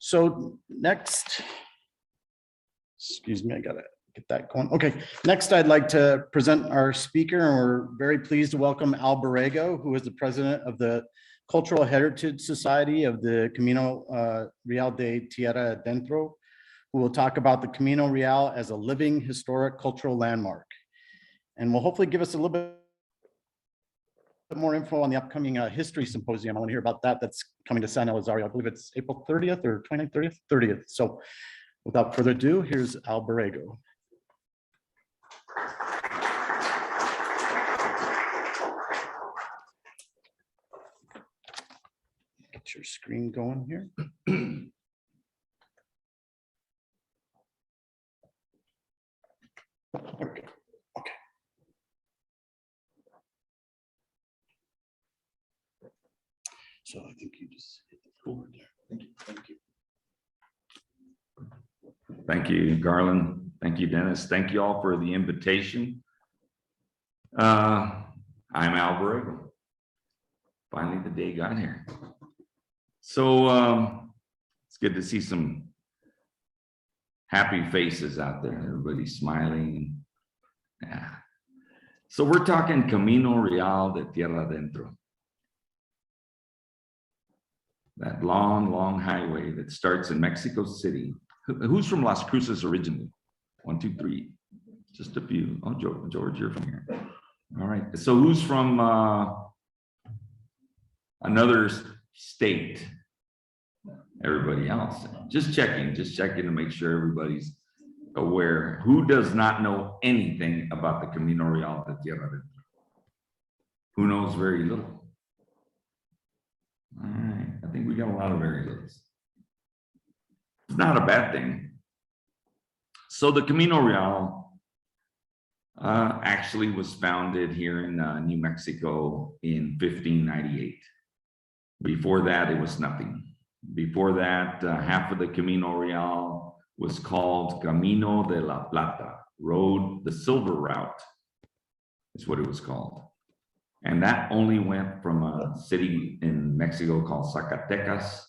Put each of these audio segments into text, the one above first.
So next, excuse me, I gotta get that going. Okay, next I'd like to present our speaker, and we're very pleased to welcome Al Borrego, who is the president of the Cultural Heritage Society of the Camino Real de Tierra Adentro, who will talk about the Camino Real as a living historic cultural landmark. And will hopefully give us a little bit more info on the upcoming history symposium. I want to hear about that. That's coming to San Elizario. I believe it's April 30th or 29th, 30th. So without further ado, here's Al Borrego. Get your screen going here. There we go. Okay. So I think you just hit the forward there. Thank you. Thank you. Thank you, Garland. Thank you, Dennis. Thank you all for the invitation. I'm Al Borrego. Finally, the day got here. So it's good to see some happy faces out there. Everybody's smiling. Yeah. So we're talking Camino Real de Tierra Adentro. That long, long highway that starts in Mexico City. Who's from Las Cruces originally? 1, 2, 3. Just a few. Oh, George, you're from here. All right. So who's from another state? Everybody else. Just checking to make sure everybody's aware. Who does not know anything about the Camino Real de Tierra Adentro? Who knows very little? All right. I think we got a lot of very littles. It's not a bad thing. So the Camino Real actually was founded here in New Mexico in 1598. Before that, it was nothing. Before that, half of the Camino Real was called Camino de la Plata, road, the silver route is what it was called. And that only went from a city in Mexico called Zacatecas,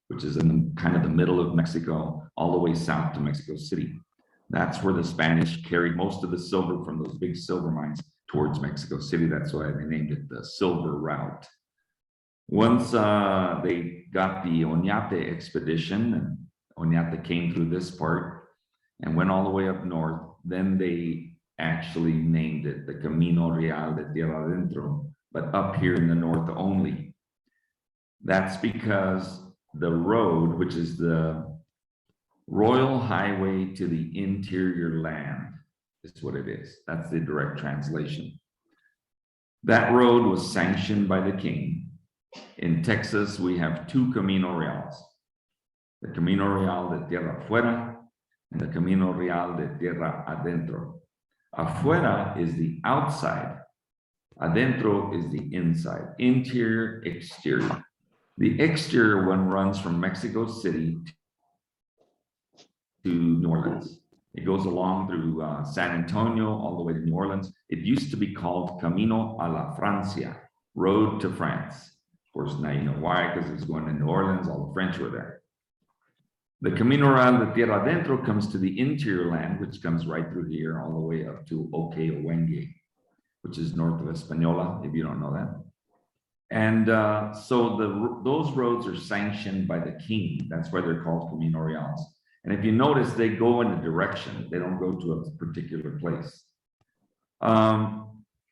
which is in kind of the middle of Mexico, all the way south to Mexico City. That's where the Spanish carried most of the silver from those big silver mines towards Mexico City. That's why they named it the Silver Route. Once they got the Oñate expedition, and Oñate came through this part and went all the way up north, then they actually named it the Camino Real de Tierra Adentro, but up here in the north only. That's because the road, which is the Royal Highway to the Interior Land, is what it is. That's the direct translation. That road was sanctioned by the king. In Texas, we have 2 Camino Reals, the Camino Real de Tierra Afuera and the Camino Real de Tierra Adentro. Afuera is the outside, adentro is the inside, interior, exterior. The exterior one runs from Mexico City to New Orleans. It goes along through San Antonio all the way to New Orleans. It used to be called Camino a la Francia, road to France. Of course, now you know why, because it's going to New Orleans, all the French were there. The Camino Real de Tierra Adentro comes to the interior land, which comes right through here all the way up to Okeowenge, which is north of Española, if you don't know that. And so those roads are sanctioned by the king. That's why they're called Camino Reals. And if you notice, they go in a direction. They don't go to a particular place.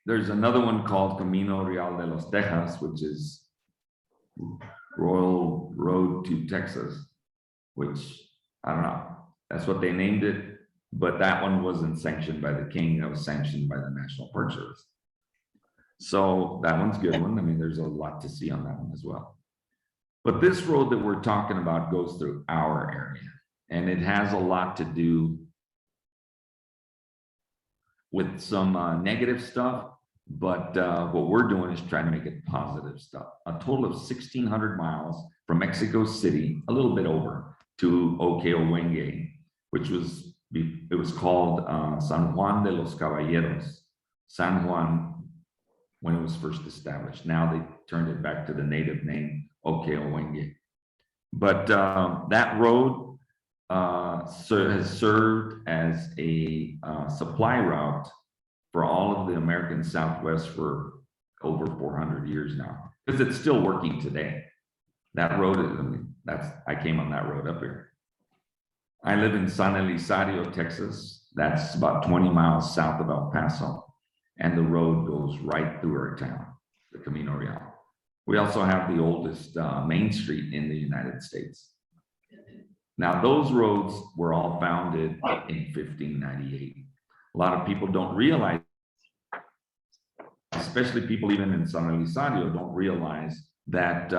There's another one called Camino Real de los Tejas, which is Royal Road to Texas, which I don't know. That's what they named it. But that one wasn't sanctioned by the king. That was sanctioned by the National Park Service. So that one's a good one. I mean, there's a lot to see on that one as well. But this road that we're talking about goes through our area, and it has a lot to do with some negative stuff, but what we're doing is trying to make it positive stuff. A total of 1,600 miles from Mexico City, a little bit over, to Okeowenge, which was, it was called San Juan de los Caballeros. San Juan, when it was first established. Now they turned it back to the native name, Okeowenge. But that road has served as a supply route for all of the American Southwest for over 400 years now, because it's still working today. That road is, I mean, I came on that road up here. I live in San Elizario, Texas. That's about 20 miles south of El Paso. And the road goes right through our town, the Camino Real. We also have the oldest main street in the United States. Now, those roads were all founded in 1598. A lot of people don't realize, especially people even in San Elizario, don't realize that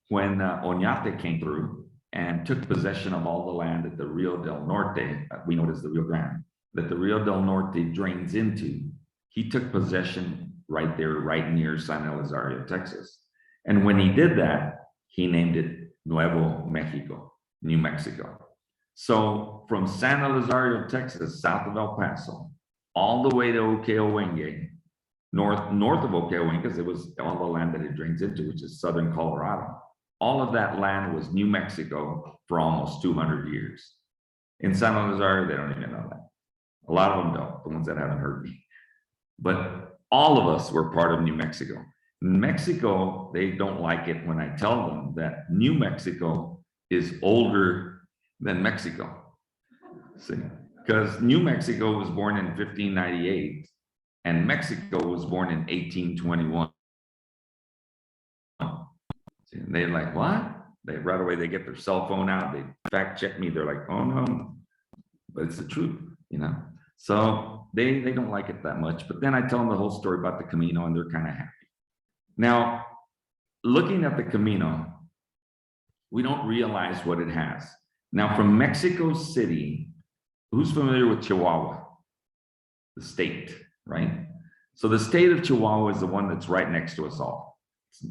when Oñate came through and took possession of all the land at the Rio del Norte, we know it as the Rio Grande, that the Rio del Norte drains into, he took possession right there, right near San Elizario, Texas. And when he did that, he named it Nuevo Mexico, New Mexico. So from San Elizario, Texas, south of El Paso, all the way to Okeowenge, north of Okeowenge, because it was all the land that it drains into, which is southern Colorado. All of that land was New Mexico for almost 200 years. In San Elizario, they don't even know that. A lot of them don't, the ones that haven't heard me. But all of us were part of New Mexico. In Mexico, they don't like it when I tell them that New Mexico is older than Mexico. See, because New Mexico was born in 1598 and Mexico was born in 1821. See, and they're like, what? They right away, they get their cell phone out, they fact check me. They're like, oh no, but it's the truth, you know? So they don't like it that much, but then I tell them the whole story about the Camino and they're kind of happy. Now, looking at the Camino, we don't realize what it has. Now, from Mexico City, who's familiar with Chihuahua? The state, right? So the state of Chihuahua is the one that's right next to us all. It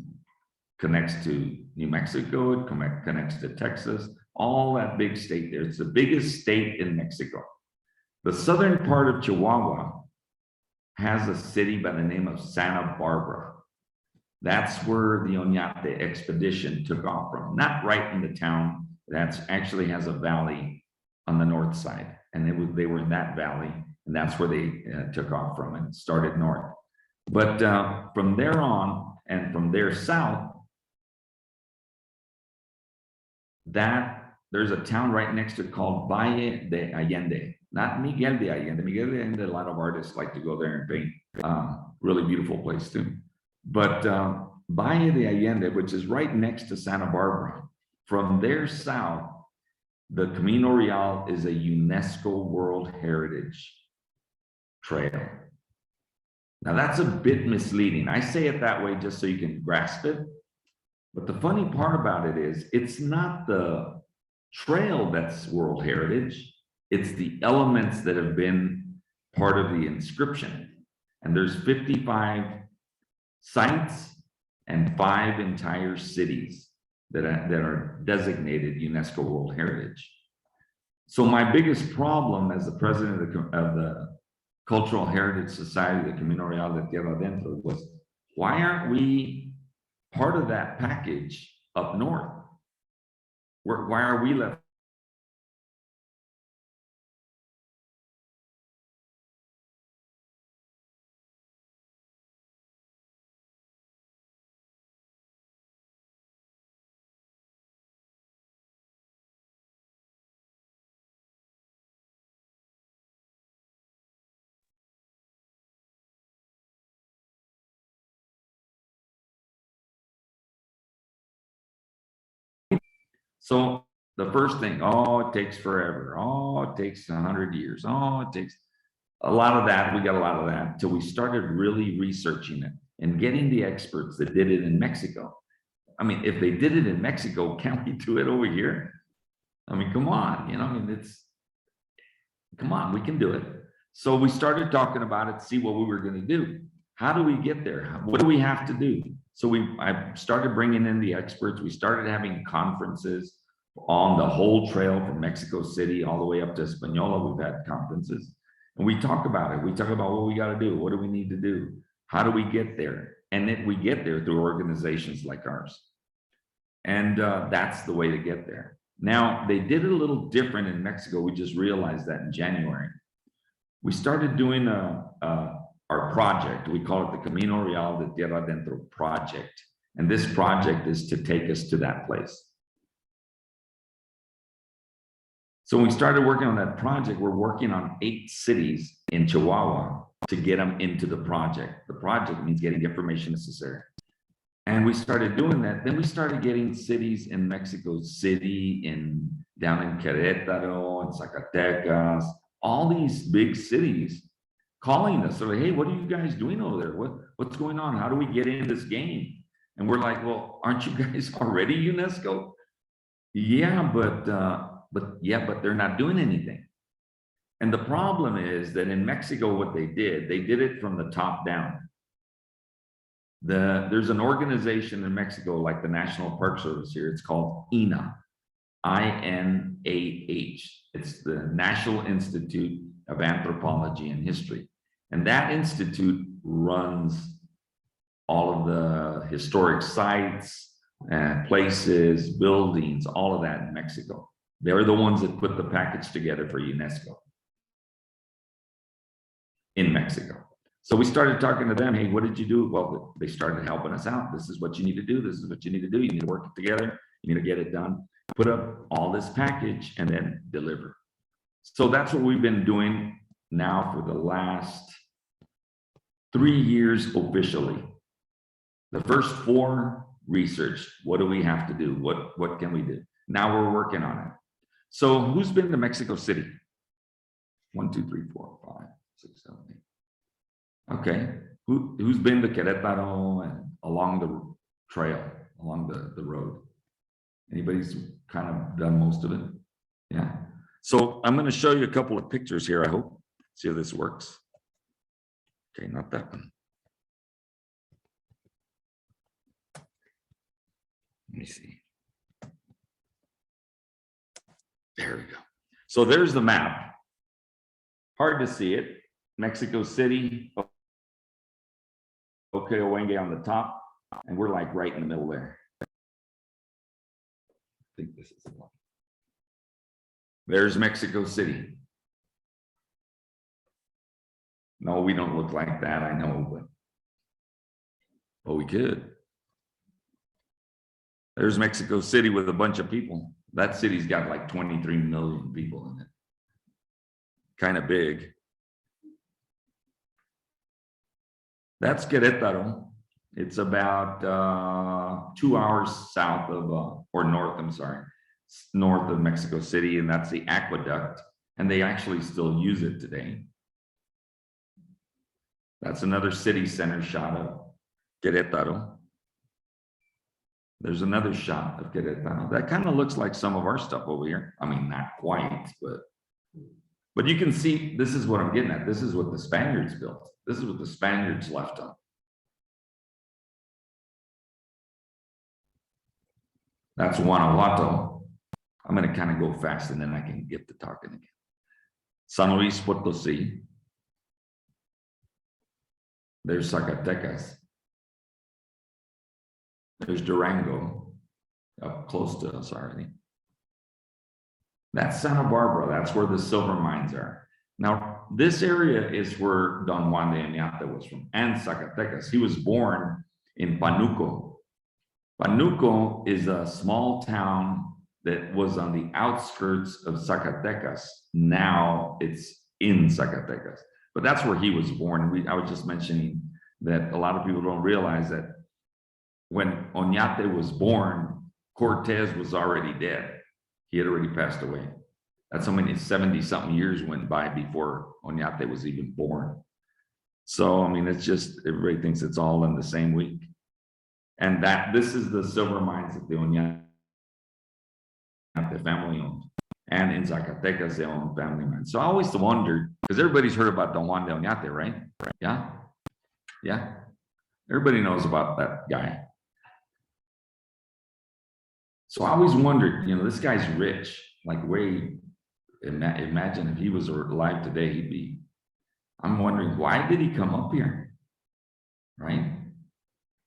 connects to New Mexico, it connects to Texas, all that big state there. It's the biggest state in Mexico. The southern part of Chihuahua has a city by the name of Santa Barbara. That's where the Oñate expedition took off from, not right in the town. That actually has a valley on the north side. And they were in that valley, and that's where they took off from and started north. But from there on, and from there south, there's a town right next to it called Valle de Allende, not Miguel de Allende. Miguel de Allende, a lot of artists like to go there and paint. Really beautiful place too. But Valle de Allende, which is right next to Santa Barbara, from there south, the Camino Real is a UNESCO World Heritage Trail. Now that's a bit misleading. I say it that way just so you can grasp it. But the funny part about it is it's not the trail that's World Heritage, it's the elements that have been part of the inscription. And there's 55 sites and 5 entire cities that are designated UNESCO World Heritage. So my biggest problem as the president of the Cultural Heritage Society, the Camino Real de Tierra Adentro, was why aren't we part of that package up north? Why are we left? So the first thing, oh, it takes forever. Oh, it takes 100 years. Oh, it takes a lot of that. We got a lot of that until we started really researching it and getting the experts that did it in Mexico. I mean, if they did it in Mexico, can't we do it over here? I mean, come on, you know, I mean, come on, we can do it. So we started talking about it, see what we were going to do. How do we get there? What do we have to do? So I started bringing in the experts. We started having conferences on the whole trail from Mexico City all the way up to Española. We've had conferences and we talk about it. We talk about what we got to do. What do we need to do? How do we get there? And then we get there through organizations like ours. And that's the way to get there. Now, they did it a little different in Mexico. We just realized that in January. We started doing our project. We call it the Camino Real de Tierra Adentro project. And this project is to take us to that place. So when we started working on that project, we're working on 8 cities in Chihuahua to get them into the project. The project means getting the information necessary. And we started doing that. Then we started getting cities in Mexico City, down in Querétaro, and Zacatecas, all these big cities calling us. They're like, hey, what are you guys doing over there? What's going on? How do we get in this game? And we're like, well, aren't you guys already UNESCO? Yeah, but they're not doing anything. And the problem is that in Mexico, what they did it from the top down. There's an organization in Mexico, like the National Park Service here. It's called INAH, I-N-A-H. It's the National Institute of Anthropology and History. And that institute runs all of the historic sites and places, buildings, all of that in Mexico. They're the ones that put the package together for UNESCO in Mexico. So we started talking to them. Hey, what did you do? Well, they started helping us out. This is what you need to do. This is what you need to do. You need to work it together. You need to get it done. Put up all this package and then deliver. So that's what we've been doing now for the last 3 years officially. The first 4, research. What do we have to do? What can we do? Now we're working on it. So who's been to Mexico City? 1, 2, 3, 4, 5, 6, 7, 8. Okay. Who's been to Querétaro and along the trail, along the road? Anybody's kind of done most of it? Yeah. So I'm going to show you a couple of pictures here, I hope. See if this works. Okay, not that one. Let me see. There we go. So there's the map. Hard to see it. Mexico City. Okay, Owenge on the top. And we're like right in the middle there. I think this is the one. There's Mexico City. No, we don't look like that, I know, but we could. There's Mexico City with a bunch of people. That city's got like 23 million people in it. Kind of big. That's Querétaro. It's about 2 hours south of, or north, I'm sorry, north of Mexico City, and that's the aqueduct, and they actually still use it today. That's another city center shot of Querétaro. There's another shot of Querétaro. That kind of looks like some of our stuff over here. I mean, not quite, but you can see, this is what I'm getting at. This is what the Spaniards built. This is what the Spaniards left on. That's Guanajuato. I'm going to kind of go fast and then I can get to talking again. San Luis Potosí. There's Zacatecas. There's Durango, up close to us already. That's Santa Barbara. That's where the silver mines are. Now, this area is where Don Juan de Oñate was from, and Zacatecas. He was born in Panuco. Panuco is a small town that was on the outskirts of Zacatecas. Now it's in Zacatecas, but that's where he was born. I was just mentioning that a lot of people don't realize that when Oñate was born, Cortez was already dead. He had already passed away. That's how many 70-something years went by before Oñate was even born. So, I mean, it's just, everybody thinks it's all in the same week. And this is the silver mines that the Oñate family owned. And in Zacatecas, they own family mines. So I always wondered, because everybody's heard about Don Juan de Oñate, right? Yeah? Yeah. Everybody knows about that guy. So I always wondered, you know, this guy's rich, like imagine if he was alive today, he'd be, I'm wondering, why did he come up here? Right?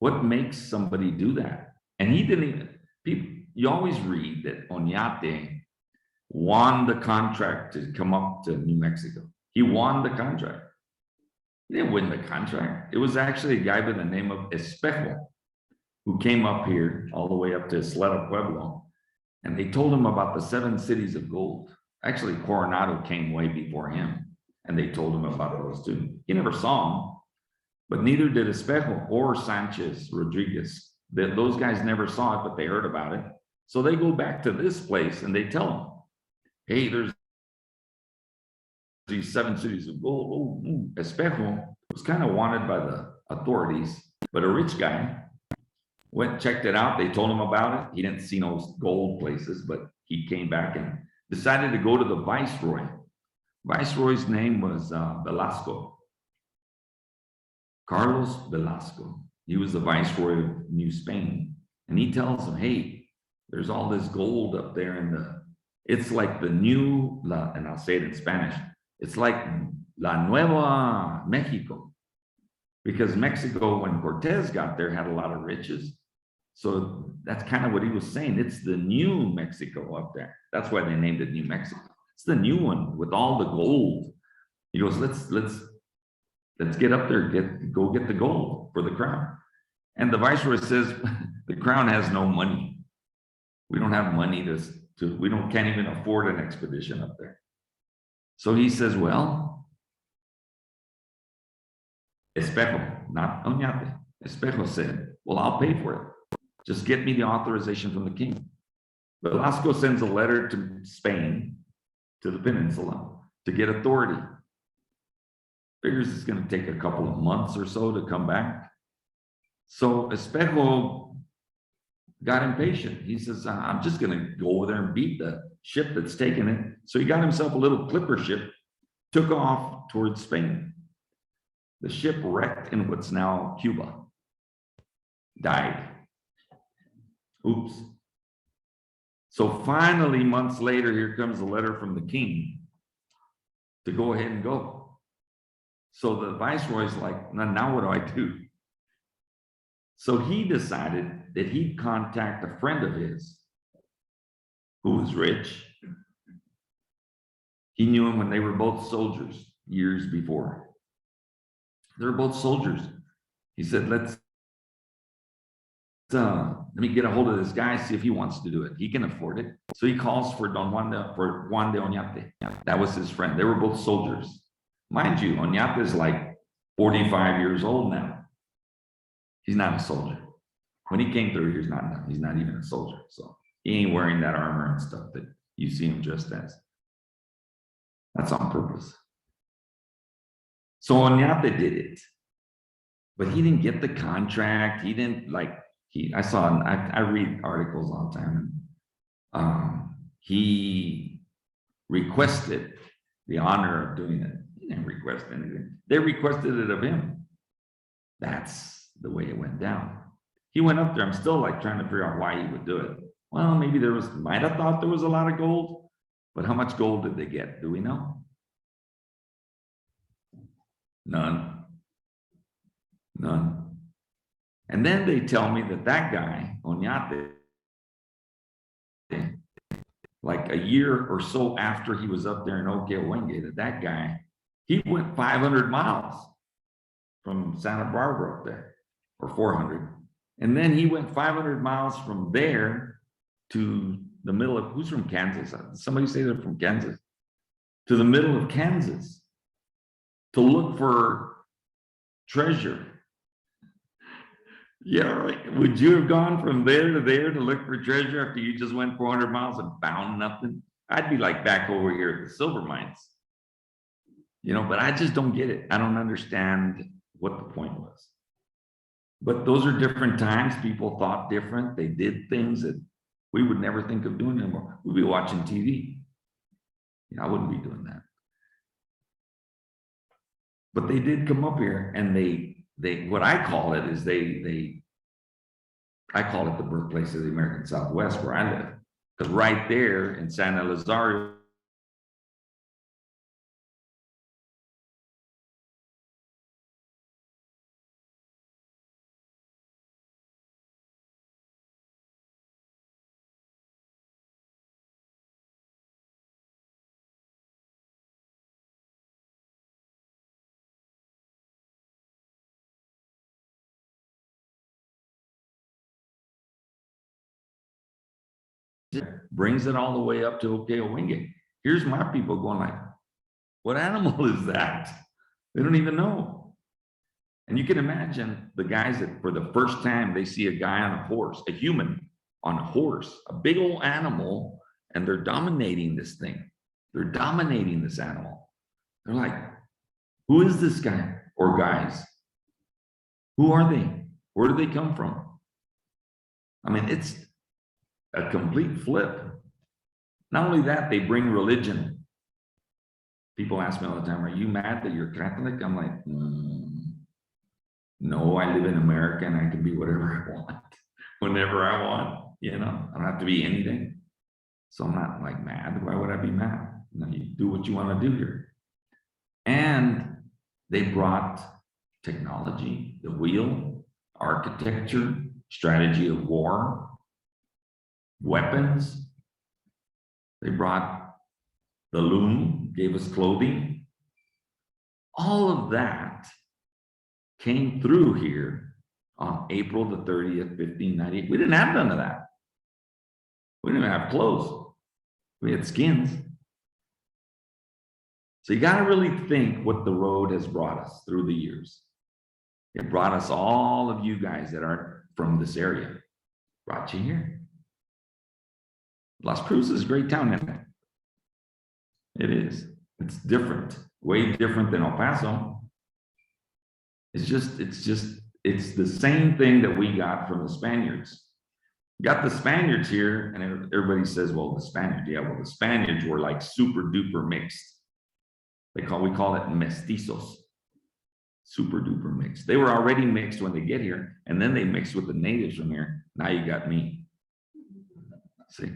What makes somebody do that? And he didn't even, you always read that Oñate won the contract to come up to New Mexico. He won the contract. He didn't win the contract. It was actually a guy by the name of Espejo who came up here all the way up to Isleta Pueblo, and they told him about the 7 cities of gold. Actually, Coronado came way before him, and they told him about those too. He never saw them, but neither did Espejo or Sanchez Rodriguez. Those guys never saw it, but they heard about it. So they go back to this place and they tell him, hey, there's these 7 cities of gold. Oh, Espejo was kind of wanted by the authorities, but a rich guy went, checked it out. They told him about it. He didn't see no gold places, but he came back and decided to go to the viceroy. Viceroy's name was Velasco. Carlos Velasco. He was the viceroy of New Spain. And he tells him, hey, there's all this gold up there in it's like the new, and I'll say it in Spanish, it's like La Nueva Mexico. Because Mexico, when Cortez got there, had a lot of riches. So that's kind of what he was saying. It's the new Mexico up there. That's why they named it New Mexico. It's the new one with all the gold. He goes, let's get up there, go get the gold for the crown. And the viceroy says, the crown has no money. We don't have money can't even afford an expedition up there. So he says, well, Espejo, not Oñate. Espejo said, well, I'll pay for it. Just get me the authorization from the king. Velasco sends a letter to Spain, to the peninsula, to get authority. Figures it's going to take a couple of months or so to come back. So Espejo got impatient. He says, I'm just going to go over there and beat the ship that's taking it. So he got himself a little clipper ship, took off towards Spain. The ship wrecked in what's now Cuba. Died. Oops. So finally, months later, here comes a letter from the king to go ahead and go. So the viceroy's like, now what do I do? So he decided that he'd contact a friend of his who was rich. He knew him when they were both soldiers years before. They were both soldiers. He said, let me get a hold of this guy, see if he wants to do it. He can afford it. So he calls for Juan de Oñate. That was his friend. They were both soldiers. Mind you, Oñate is like 45 years old now. He's not a soldier. When he came through, he's not even a soldier. So he ain't wearing that armor and stuff that you see him dressed as. That's on purpose. So Oñate did it, but he didn't get the contract. He didn't I read articles all the time. He requested the honor of doing it. He didn't request anything. They requested it of him. That's the way it went down. He went up there. I'm still trying to figure out why he would do it. Well, maybe might have thought there was a lot of gold, but how much gold did they get? Do we know? None. And then they tell me that guy, Oñate, like a year or so after he was up there in Okeowenge, that guy, he went 500 miles from Santa Barbara up there, or 400. And then he went 500 miles from there to the middle of, who's from Kansas? Somebody say they're from Kansas. To the middle of Kansas to look for treasure. Yeah, right. Would you have gone from there to look for treasure after you just went 400 miles and found nothing? I'd be like back over here at the silver mines. But I just don't get it. I don't understand what the point was. But those are different times. People thought different. They did things that we would never think of doing anymore. We'd be watching TV. I wouldn't be doing that. But they did come up here, and they what I call it is I call it the birthplace of the American Southwest, where I live. Because right there in San Elizario, brings it all the way up to Okewenge. Here's my people going like, what animal is that? They don't even know. And you can imagine the guys that for the first time they see a guy on a horse, a human on a horse, a big old animal, and they're dominating this thing. They're dominating this animal. They're like, who is this guy or guys? Who are they? Where do they come from? I mean, it's a complete flip. Not only that, they bring religion. People ask me all the time, are you mad that you're Catholic? I'm like, no, I live in America and I can be whatever I want, whenever I want, you know, I don't have to be anything. So I'm not like mad. Why would I be mad? You know, you do what you want to do here. And they brought technology, the wheel, architecture, strategy of war, weapons. They brought the loom, gave us clothing. All of that came through here on April the 30th, 1598. We didn't have none of that. We didn't even have clothes. We had skins. So you got to really think what the road has brought us through the years. It brought us, all of you guys that aren't from this area, brought you here. Las Cruces is a great town, isn't it? It is. It's different, way different than El Paso. It's the same thing that we got from the Spaniards. Got the Spaniards here, and everybody says, well, the Spaniards, yeah, well, the Spaniards were like super duper mixed. We call it mestizos, super duper mixed. They were already mixed when they get here, and then they mixed with the natives from here. Now you got me. See?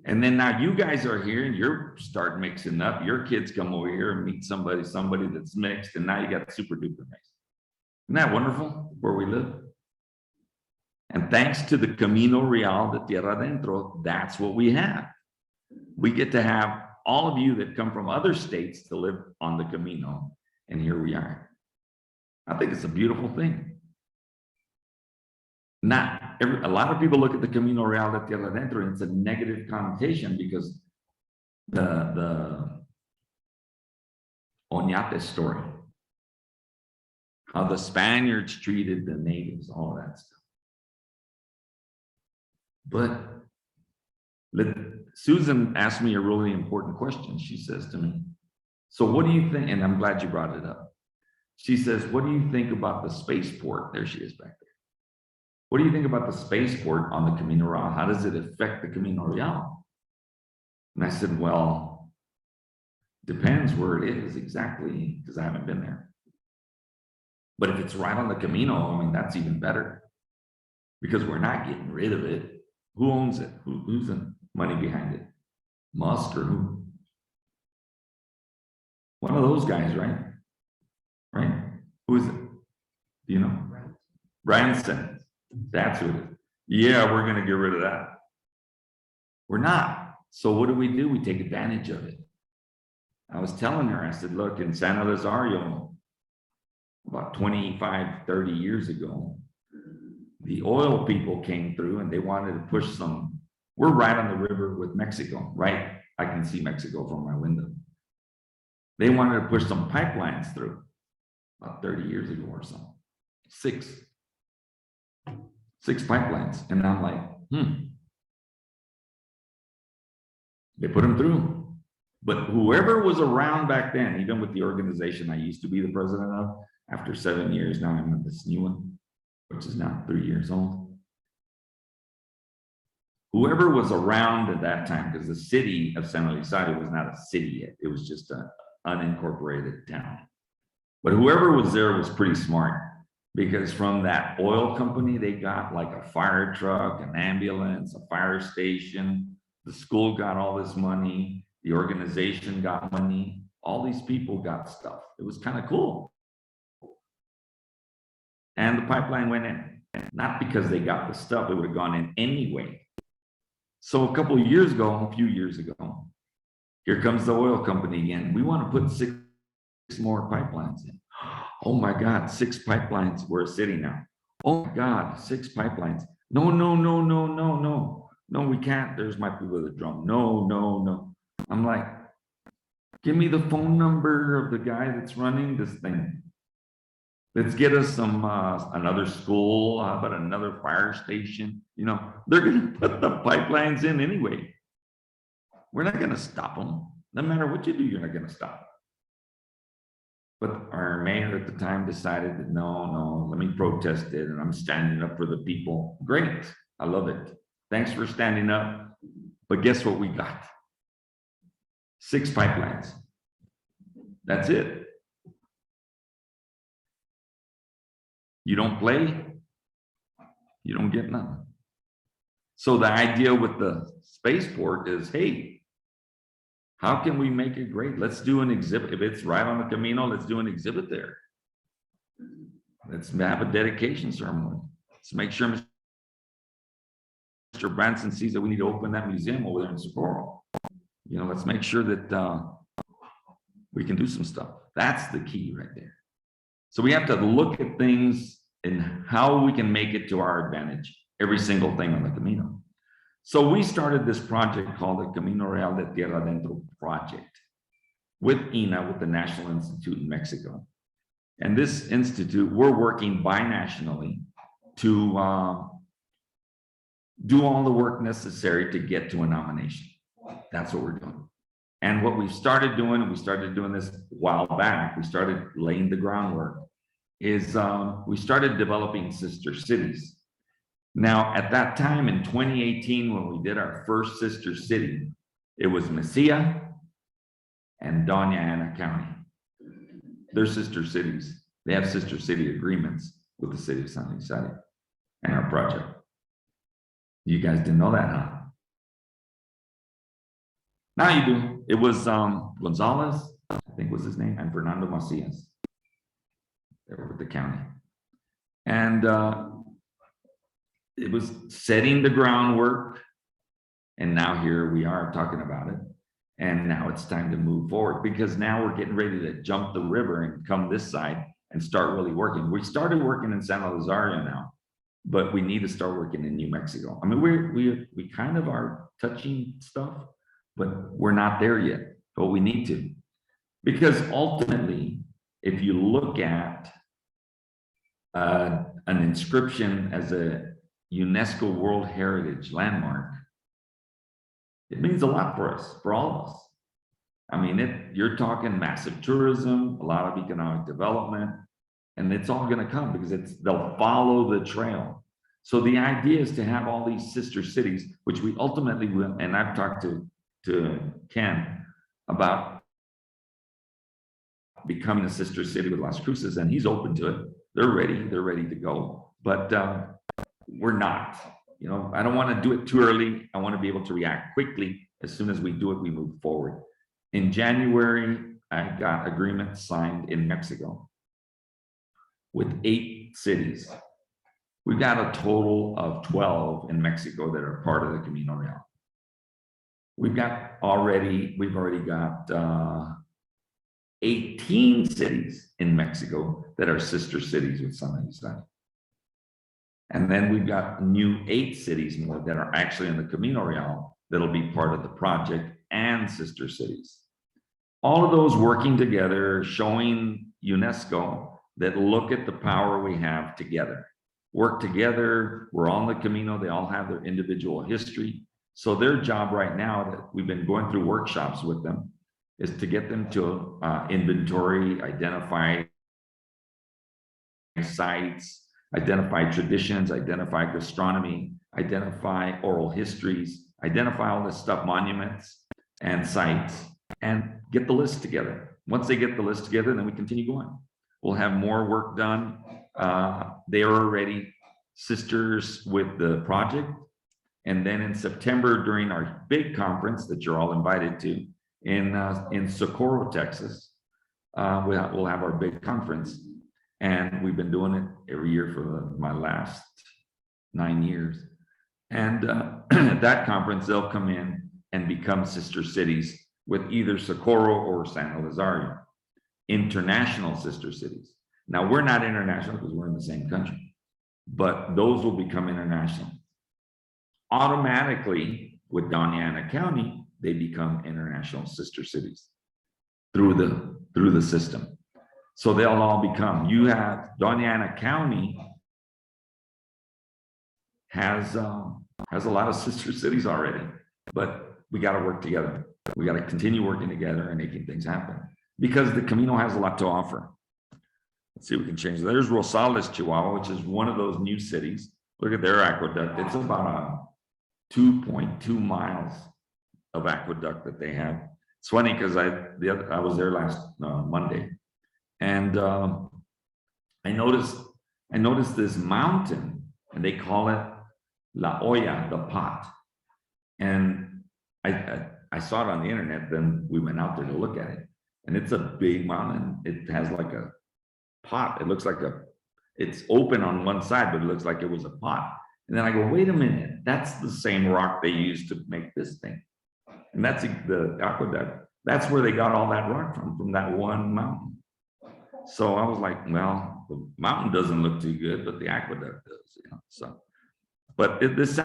And then now you guys are here and you're starting mixing up. Your kids come over here and meet somebody that's mixed, and now you got super duper mixed. Isn't that wonderful where we live? And thanks to the Camino Real de Tierra Adentro, that's what we have. We get to have all of you that come from other states to live on the Camino, and here we are. I think it's a beautiful thing. A lot of people look at the Camino Real de Tierra Adentro and it's a negative connotation because the Oñate story, how the Spaniards treated the natives, all of that stuff. But Susan asked me a really important question. She says to me, so what do you think? And I'm glad you brought it up. She says, what do you think about the spaceport? There she is back there. What do you think about the spaceport on the Camino Real? How does it affect the Camino Real? And I said, well, depends where it is exactly, because I haven't been there. But if it's right on the Camino, I mean, that's even better because we're not getting rid of it. Who owns it? Who's the money behind it? Musk or who? One of those guys, right? Right? Who is it? Do you know? Branson. That's who it is. Yeah, we're going to get rid of that. We're not. So what do? We take advantage of it. I was telling her, I said, look, in San Elizario, about 25, 30 years ago, the oil people came through and they wanted to push some. We're right on the river with Mexico, right? I can see Mexico from my window. They wanted to push some pipelines through about 30 years ago or so. Six pipelines. And I'm like, They put them through. But whoever was around back then, even with the organization I used to be the president of, after 7 years, now I'm in this new one, which is now 3 years old. Whoever was around at that time, because the city of San Elizario was not a city yet, it was just an unincorporated town. But whoever was there was pretty smart, because from that oil company, they got like a fire truck, an ambulance, a fire station. The school got all this money. The organization got money. All these people got stuff. It was kind of cool. And the pipeline went in, not because they got the stuff, it would have gone in anyway. So a couple of years ago, a few years ago, here comes the oil company again. We want to put 6 more pipelines in. Oh my God, 6 pipelines. We're a city now. Oh my God, 6 pipelines. No. No, we can't. There's my people with a drum. No, no, no. I'm like, give me the phone number of the guy that's running this thing. Let's get us some another school, but another fire station. You know, they're going to put the pipelines in anyway. We're not going to stop them. No matter what you do, you're not going to stop them. But our mayor at the time decided that no, let me protest it, and I'm standing up for the people. Great, I love it. Thanks for standing up. But guess what we got? 6 pipelines. That's it. You don't play, you don't get nothing. So the idea with the spaceport is, hey, how can we make it great? Let's do an exhibit. If it's right on the Camino, let's do an exhibit there. Let's have a dedication ceremony. Let's make sure Mr. Branson sees that we need to open that museum over there in Socorro. You know, let's make sure that we can do some stuff. That's the key right there. So we have to look at things and how we can make it to our advantage, every single thing on the Camino. So we started this project called the Camino Real de Tierra Adentro project with INA, with the National Institute in Mexico. And this institute, we're working binationally to do all the work necessary to get to a nomination. That's what we're doing. And what we've started doing, and we started doing this a while back, we started laying the groundwork, is we started developing sister cities. Now, at that time in 2018, when we did our first sister city, it was Mesilla and Doña Ana County. They're sister cities. They have sister city agreements with the city of San Luis and our project. You guys didn't know that, huh? Now you do. It was Gonzalez, I think was his name, and Fernando Macias. They were with the county. And it was setting the groundwork. And now here we are talking about it. And now it's time to move forward, because now we're getting ready to jump the river and come this side and start really working. We started working in San Elizario now, but we need to start working in New Mexico. I mean, we kind of are touching stuff, but we're not there yet, but we need to. Because ultimately, if you look at an inscription as a UNESCO World Heritage Landmark, it means a lot for us, for all of us. I mean, you're talking massive tourism, a lot of economic development, and it's all going to come because they'll follow the trail. So the idea is to have all these sister cities, which we ultimately will, and I've talked to Ken about becoming a sister city with Las Cruces, and he's open to it. They're ready to go, but we're not. You know, I don't want to do it too early. I want to be able to react quickly. As soon as we do it, we move forward. In January, I got agreements signed in Mexico with 8 cities. We've got a total of 12 in Mexico that are part of the Camino Real. We've already got 18 cities in Mexico that are sister cities with San Luis. And then we've got new 8 cities more that are actually in the Camino Real that'll be part of the project and sister cities. All of those working together, showing UNESCO that look at the power we have together. Work together, we're on the Camino, they all have their individual history. So their job right now, that we've been going through workshops with them, is to get them to inventory, identify sites, identify traditions, identify gastronomy, identify oral histories, identify all this stuff, monuments and sites, and get the list together. Once they get the list together, then we continue going. We'll have more work done. They are already sisters with the project. And then in September, during our big conference that you're all invited to in Socorro, Texas, we'll have our big conference. And we've been doing it every year for my last 9 years. And at that conference, they'll come in and become sister cities with either Socorro or San Elizario, international sister cities. Now, we're not international because we're in the same country, but those will become international. automatically with Doña Ana County, they become international sister cities through the system. So they'll all become, you have Doña Ana County has a lot of sister cities already, but we got to work together. We got to continue working together and making things happen because the Camino has a lot to offer. Let's see if we can change. There's Rosales, Chihuahua, which is one of those new cities. Look at their aqueduct. It's about 2.2 miles of aqueduct that they have. It's funny because I was there last Monday, and I noticed this mountain, and they call it La Olla, the pot. And I saw it on the internet. Then we went out there to look at it, and it's a big mountain. It has like a pot. It looks like it's open on one side, but it looks like it was a pot. And then I go, wait a minute, that's the same rock they used to make this thing. And that's the aqueduct. That's where they got all that rock from that one mountain. So I was like, well, the mountain doesn't look too good, but the aqueduct does, you know. So, but this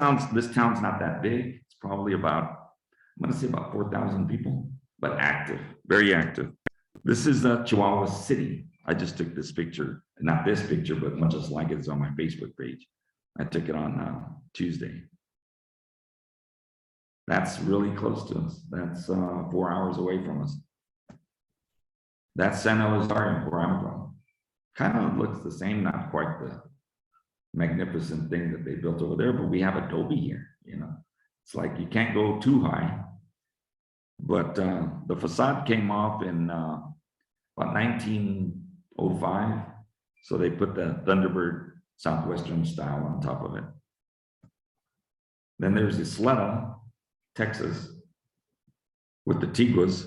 town's not that big. It's probably about, I'm gonna say about 4,000 people, but active, very active. This is Chihuahua City. I just took this picture, not this picture, but much as like it's on my Facebook page. I took it on Tuesday. That's really close to us. That's 4 hours away from us. That's San Elizario, where I'm from. Kind of looks the same, not quite the magnificent thing that they built over there, but we have adobe here, you know. It's like you can't go too high. But the facade came off in about 1905. So they put the Thunderbird Southwestern style on top of it. Then there's Isleta, Texas, with the Tiguas.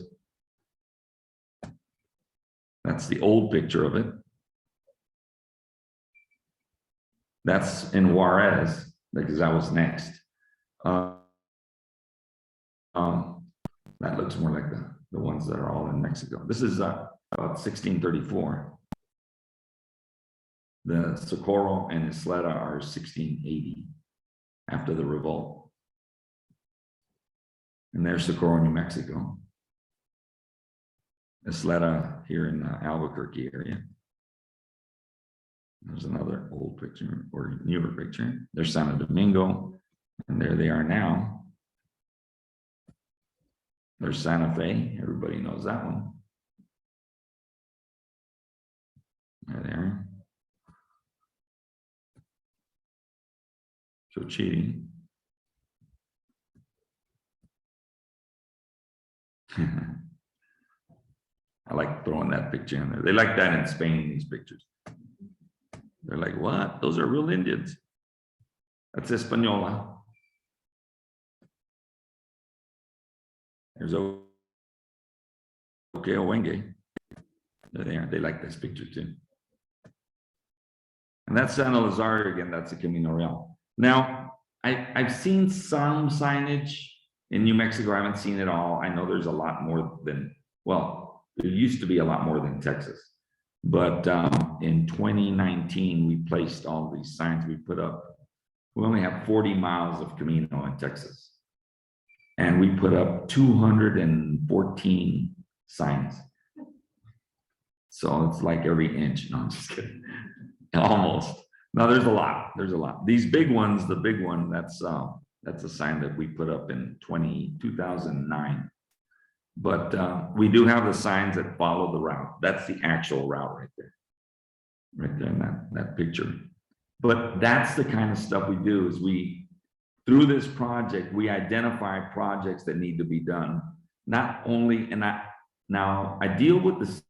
That's the old picture of it. That's in Juarez, because that was next. That looks more like the ones that are all in Mexico. This is about 1634. The Socorro and Isleta are 1680 after the revolt. And there's Socorro, New Mexico. Isleta here in the Albuquerque area. There's another old picture or newer picture. There's Santo Domingo, and there they are now. There's Santa Fe. Everybody knows that one. There they are. Chochiti. I like throwing that picture in there. They like that in Spain, these pictures. They're like, what? Those are real Indians. That's Española. There's okay, Owenge. There they are. They like this picture too. And that's San Elizario again. That's the Camino Real. Now, I've seen some signage in New Mexico. I haven't seen it all. I know there's a lot more than, well, there used to be a lot more than Texas. But in 2019, we placed all these signs we put up. We only have 40 miles of Camino in Texas. And we put up 214 signs. So it's like every inch. No, I'm just kidding. Almost. No, there's a lot. There's a lot. These big ones, the big one, that's a sign that we put up in 2009. But we do have the signs that follow the route. That's the actual route right there in that picture. But that's the kind of stuff we do is through this project, we identify projects that need to be done. Not only, now I deal with the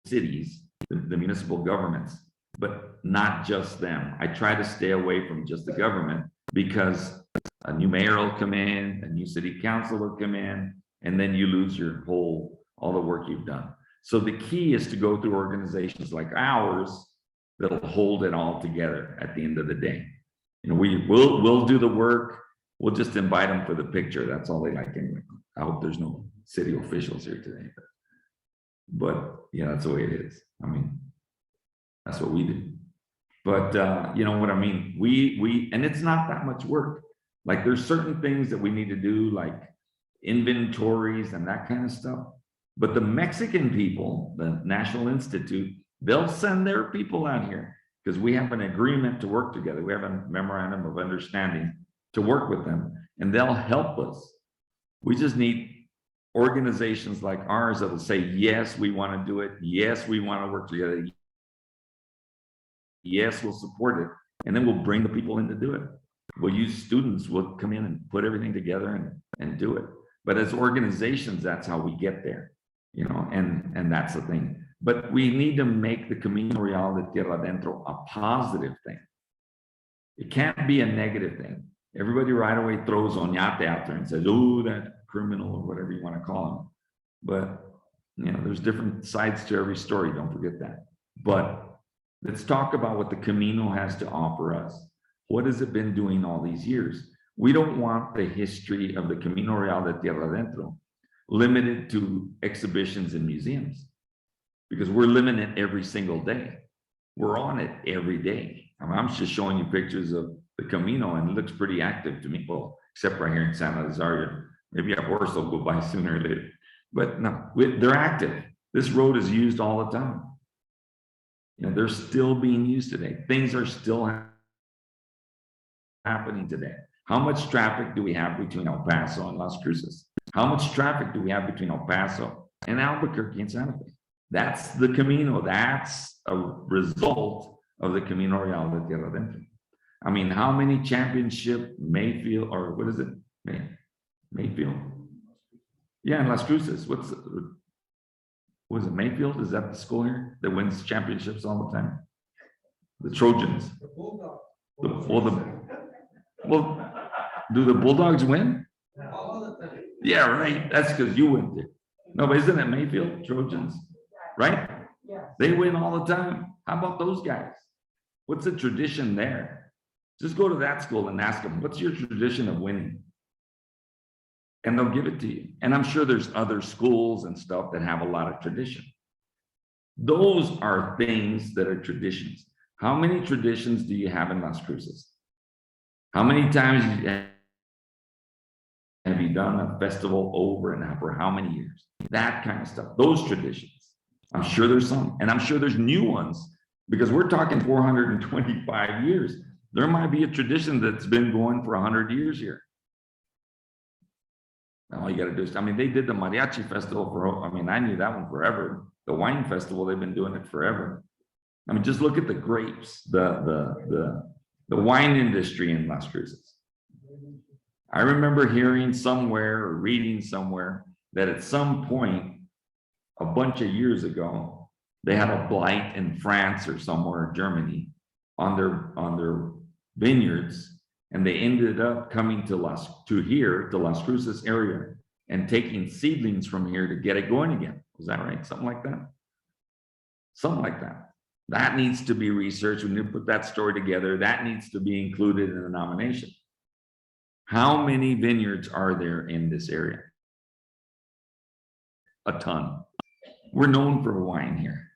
cities, the municipal governments, but not just them. I try to stay away from just the government because a new mayor will come in, a new city council will come in, and then you lose all the work you've done. So the key is to go through organizations like ours that'll hold it all together at the end of the day. You know, we'll do the work. We'll just invite them for the picture. That's all they like anyway. I hope there's no city officials here today. But yeah, that's the way it is. I mean, that's what we do. But you know what I mean? And it's not that much work. Like there's certain things that we need to do, like inventories and that kind of stuff. But the Mexican people, the National Institute, they'll send their people out here because we have an agreement to work together. We have a memorandum of understanding to work with them, and they'll help us. We just need organizations like ours that will say, yes, we want to do it. Yes, we want to work together. Yes, we'll support it. And then we'll bring the people in to do it. We'll use students, we'll come in and put everything together and do it. But as organizations, that's how we get there, you know, and that's the thing. But we need to make the Camino Real de Tierra Adentro a positive thing. It can't be a negative thing. Everybody right away throws Oñate out there and says, oh, that criminal or whatever you want to call him. But, you know, there's different sides to every story. Don't forget that. But let's talk about what the Camino has to offer us. What has it been doing all these years? We don't want the history of the Camino Real de Tierra Adentro limited to exhibitions and museums, because we're living it every single day. We're on it every day. I mean, I'm just showing you pictures of the Camino and it looks pretty active to me. Well, except right here in San Rosario, maybe a horse will go by sooner or later. But no, they're active. This road is used all the time. You know, they're still being used today. Things are still happening today. How much traffic do we have between El Paso and Las Cruces? How much traffic do we have between El Paso and Albuquerque and Santa Fe? That's the Camino. That's a result of the Camino Real de Tierra Adentro. I mean, how many championship Mayfield, or what is it? Mayfield? Yeah, in Las Cruces. Was it Mayfield? Is that the school here that wins championships all the time? The Trojans. Well, do the Bulldogs win? Yeah, right. That's because you went there. No, but isn't it Mayfield Trojans? Right? They win all the time. How about those guys? What's the tradition there? Just go to that school and ask them, what's your tradition of winning? And they'll give it to you. And I'm sure there's other schools and stuff that have a lot of tradition. Those are things that are traditions. How many traditions do you have in Las Cruces? How many times have you done a festival over and over? How many years? That kind of stuff. Those traditions. I'm sure there's some, and I'm sure there's new ones, because we're talking 425 years. There might be a tradition that's been going for 100 years here. All you got to do is, I mean, they did the mariachi festival for, I mean, I knew that one forever. The wine festival, they've been doing it forever. I mean, just look at the grapes, the wine industry in Las Cruces. I remember hearing somewhere or reading somewhere that at some point, a bunch of years ago, they had a blight in France or somewhere in Germany on their vineyards, and they ended up coming to Las Cruces area and taking seedlings from here to get it going again. Was that right? Something like that? Something like that. That needs to be researched. We need to put that story together. That needs to be included in the nomination. How many vineyards are there in this area? A ton. We're known for wine here,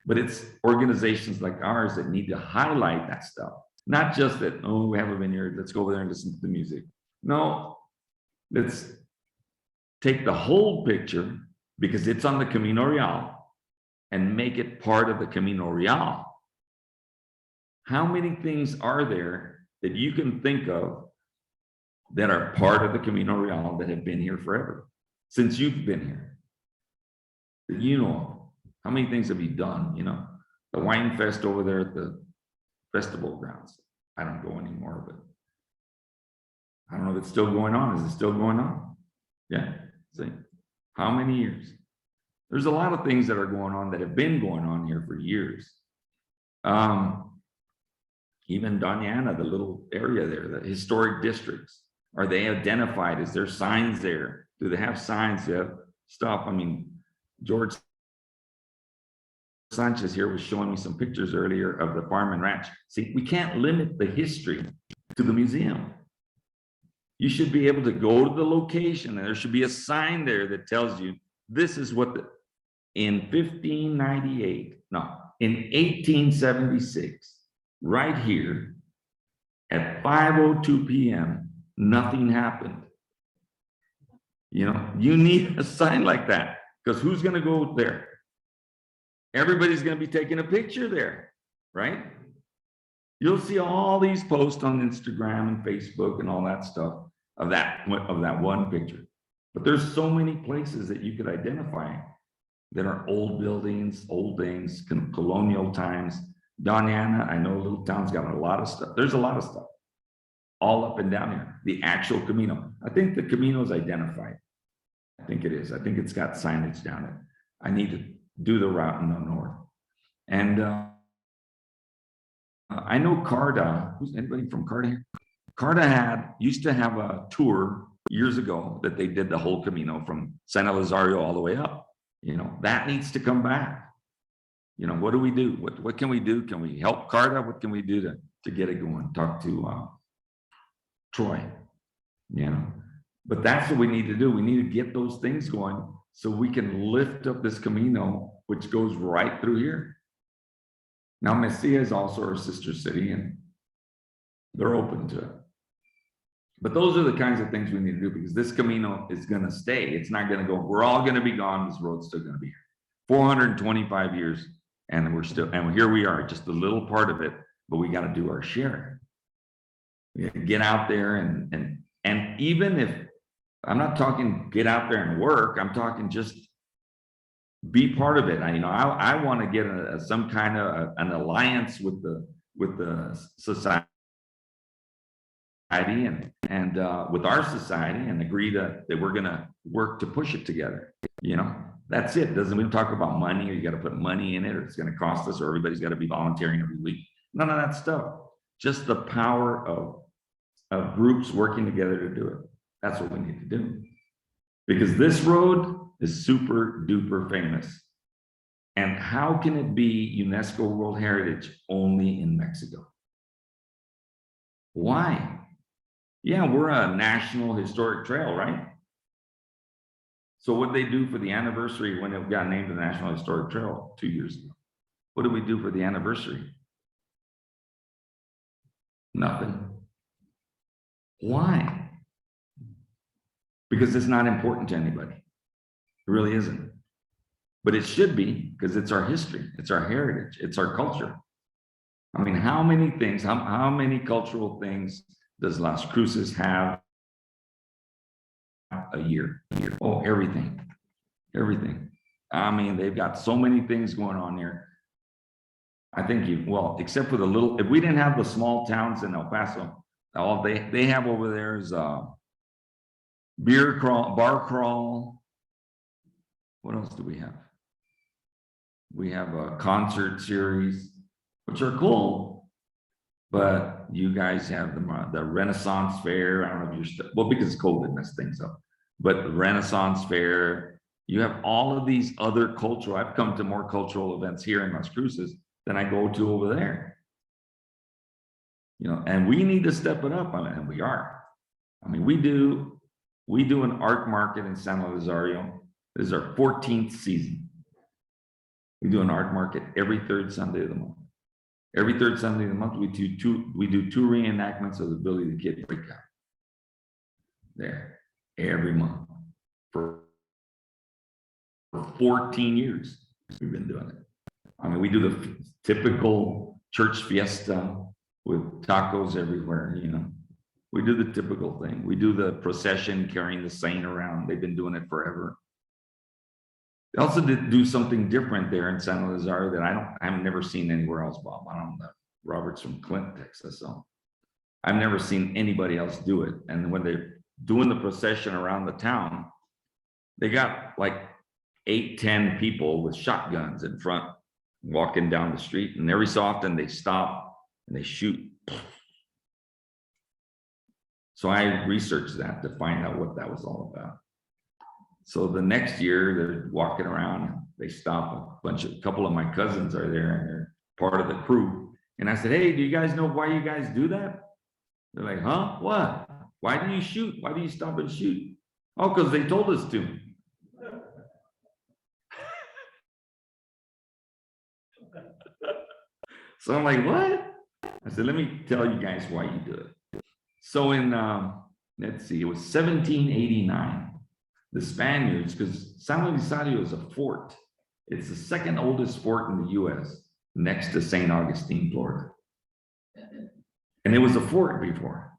but it's organizations like ours that need to highlight that stuff. Not just that, oh, we have a vineyard, let's go over there and listen to the music. No, let's take the whole picture, because it's on the Camino Real, and make it part of the Camino Real. How many things are there that you can think of that are part of the Camino Real that have been here forever, since you've been here? That you know, how many things have you done? You know, the wine fest over there at the festival grounds. I don't go anymore, but I don't know if it's still going on. Is it still going on? Yeah. See, how many years? There's a lot of things that are going on that have been going on here for years. Even Doña Ana, the little area there, the historic districts, are they identified? Is there signs there? Do they have signs? They have stuff. I mean, George Sanchez here was showing me some pictures earlier of the farm and ranch. See, we can't limit the history to the museum. You should be able to go to the location, and there should be a sign there that tells you this is what in 1876, right here at 5:02 p.m., nothing happened. You know, you need a sign like that, because who's going to go there? Everybody's going to be taking a picture there, right? You'll see all these posts on Instagram and Facebook and all that stuff of that one picture. But there's so many places that you could identify that are old buildings, old things, colonial times. Doniana, I know little town's got a lot of stuff. There's a lot of stuff all up and down here. The actual Camino. I think the Camino is identified. I think it is. I think it's got signage down it. I need to do the route in the north. And I know Carta. Who's anybody from Carta here? Carta used to have a tour years ago that they did the whole Camino from San Elizario all the way up. You know, that needs to come back. You know, what do we do? What can we do? Can we help Carta? What can we do to get it going? Talk to Troy, you know, but that's what we need to do. We need to get those things going so we can lift up this Camino, which goes right through here. Now, Mesilla is also our sister city, and they're open to it. But those are the kinds of things we need to do, because this Camino is going to stay. It's not going to go. We're all going to be gone. This road's still going to be here. 425 years, and here we are, just a little part of it, but we got to do our share. We got to get out there and even if I'm not talking get out there and work, I'm talking just be part of it. I want to get some kind of an alliance with the society and with our society, and agree that we're going to work to push it together. You know, that's it. Doesn't mean talk about money, or you got to put money in it, or it's going to cost us, or everybody's got to be volunteering every week. None of that stuff. Just the power of groups working together to do it. That's what we need to do. Because this road is super duper famous. And how can it be UNESCO World Heritage only in Mexico? Why? Yeah, we're a national historic trail, right? So what did they do for the anniversary when it got named the National Historic Trail 2 years ago? What did we do for the anniversary? Nothing. Why? Because it's not important to anybody. It really isn't. But it should be, because it's our history, it's our heritage, it's our culture. I mean, how many things, how many cultural things does Las Cruces have a year? Oh, everything. Everything. I mean, they've got so many things going on here. I think well, except for the little, if we didn't have the small towns in El Paso, all they have over there is beer crawl, bar crawl. What else do we have? We have a concert series, which are cool, but you guys have the Renaissance Fair. I don't know if you're well, because COVID messed things up, but the Renaissance Fair. You have all of these other cultural. I've come to more cultural events here in Las Cruces than I go to over there. You know, and we need to step it up, and we are. I mean, we do an art market in San Elizario. This is our 14th season. We do an art market every third Sunday of the month. Every third Sunday of the month, we do two reenactments of the Billy the Kid breakout. There, every month for 14 years we've been doing it. I mean, we do the typical church fiesta with tacos everywhere, you know. We do the typical thing. We do the procession carrying the saint around. They've been doing it forever. They also did do something different there in San Elizario that I've never seen anywhere else, Bob. I don't know. Robert's from Clinton, Texas, so I've never seen anybody else do it. And when they're doing the procession around the town, they got like 8-10 people with shotguns in front walking down the street, and every so often they stop and they shoot. So I researched that to find out what that was all about. So the next year they're walking around, and they stop. A couple of my cousins are there, and they're part of the crew. And I said, hey, do you guys know why you guys do that? They're like, huh? What? Why do you shoot? Why do you stop and shoot? Oh, because they told us to. So I'm like, what? I said, let me tell you guys why you do it. So in, let's see, it was 1789. The Spaniards, because San Elizario is a fort. It's the second oldest fort in the US, next to St. Augustine, Florida. And it was a fort before.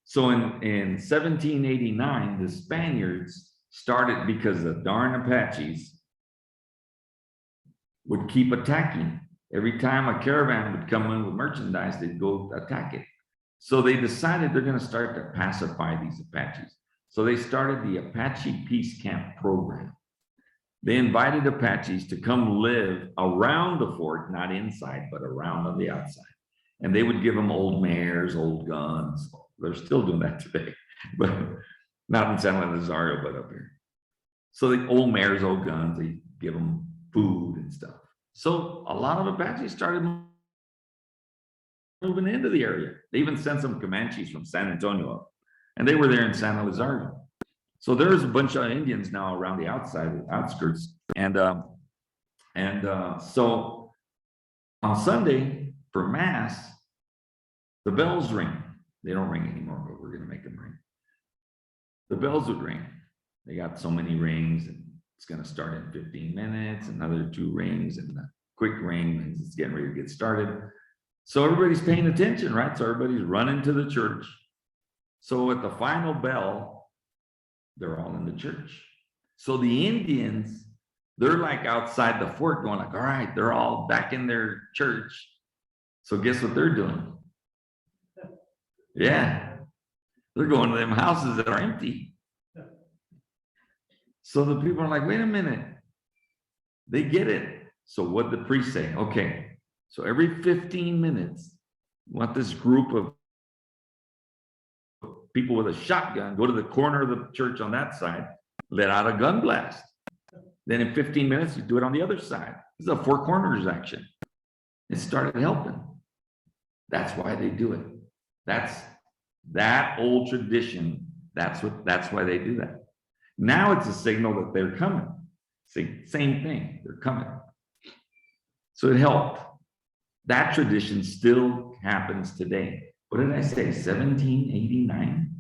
So in 1789, the Spaniards started because the darn Apaches would keep attacking. Every time a caravan would come in with merchandise, they'd go attack it. So they decided they're going to start to pacify these Apaches. So they started the Apache Peace Camp program. They invited Apaches to come live around the fort, not inside, but around on the outside. And they would give them old mares, old guns. They're still doing that today, but not in San Elizario, but up here. So the old mares, old guns, they give them food and stuff. So a lot of Apaches started moving into the area. They even sent some Comanches from San Antonio up, and they were there in San Elizario. So there's a bunch of Indians now around the outskirts. And so on Sunday for Mass, the bells ring. They don't ring anymore, but we're going to make them ring. The bells would ring. They got so many rings, and it's going to start in 15 minutes, another 2 rings, and the quick ring means it's getting ready to get started. So everybody's paying attention, right? So everybody's running to the church. So at the final bell, they're all in the church. So the Indians, they're like outside the fort going like, all right, they're all back in their church. So guess what they're doing? Yeah, they're going to them houses that are empty. So the people are like, wait a minute. They get it. So what did the priest say? Okay, so every 15 minutes, we want this group of people with a shotgun go to the corner of the church on that side, let out a gun blast. Then in 15 minutes, you do it on the other side. This is a 4 corners action. It started helping. That's why they do it. That's that old tradition. That's why they do that. Now it's a signal that they're coming. See, same thing, they're coming. So it helped. That tradition still happens today. What did I say? 1789?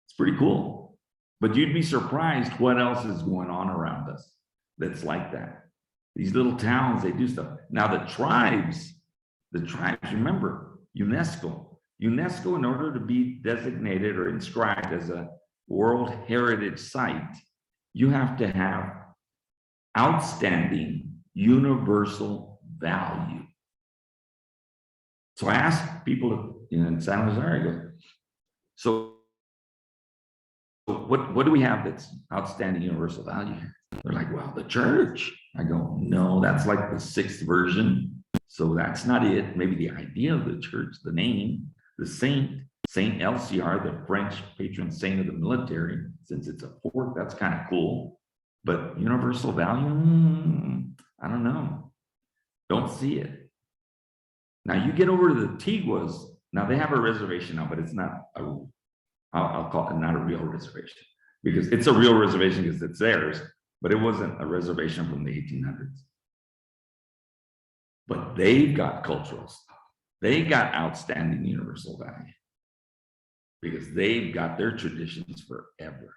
It's pretty cool. But you'd be surprised what else is going on around us that's like that. These little towns, they do stuff. Now the tribes, remember, UNESCO, in order to be designated or inscribed as a World Heritage Site, you have to have outstanding universal value. So I asked people in San Elizario, so what do we have that's outstanding universal value here? They're like, well, the church. I go, no, that's like the 6th version. So that's not it. Maybe the idea of the church, the name, the saint, Saint LCR, the French patron saint of the military, since it's a fort, that's kind of cool. But universal value, I don't know. Don't see it. Now you get over to the Tiguas. Now they have a reservation now, but it's not a, I'll call it not a real reservation, because it's a real reservation because it's theirs, but it wasn't a reservation from the 1800s. But they've got cultural stuff. They got outstanding universal value because they've got their traditions forever.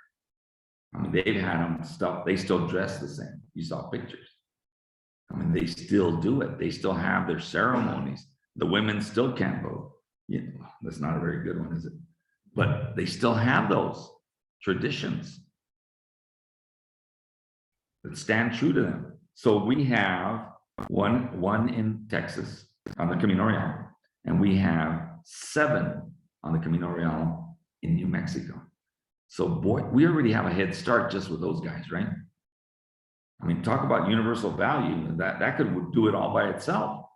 I mean, they've had them stuff. They still dress the same. You saw pictures. I mean, they still do it. They still have their ceremonies. The women still can't vote. You know, that's not a very good one, is it? But they still have those traditions that stand true to them. So we have one in Texas on the Camino Real, and we have 7 on the Camino Real in New Mexico. So boy, we already have a head start just with those guys, right? I mean, talk about universal value, that could do it all by itself.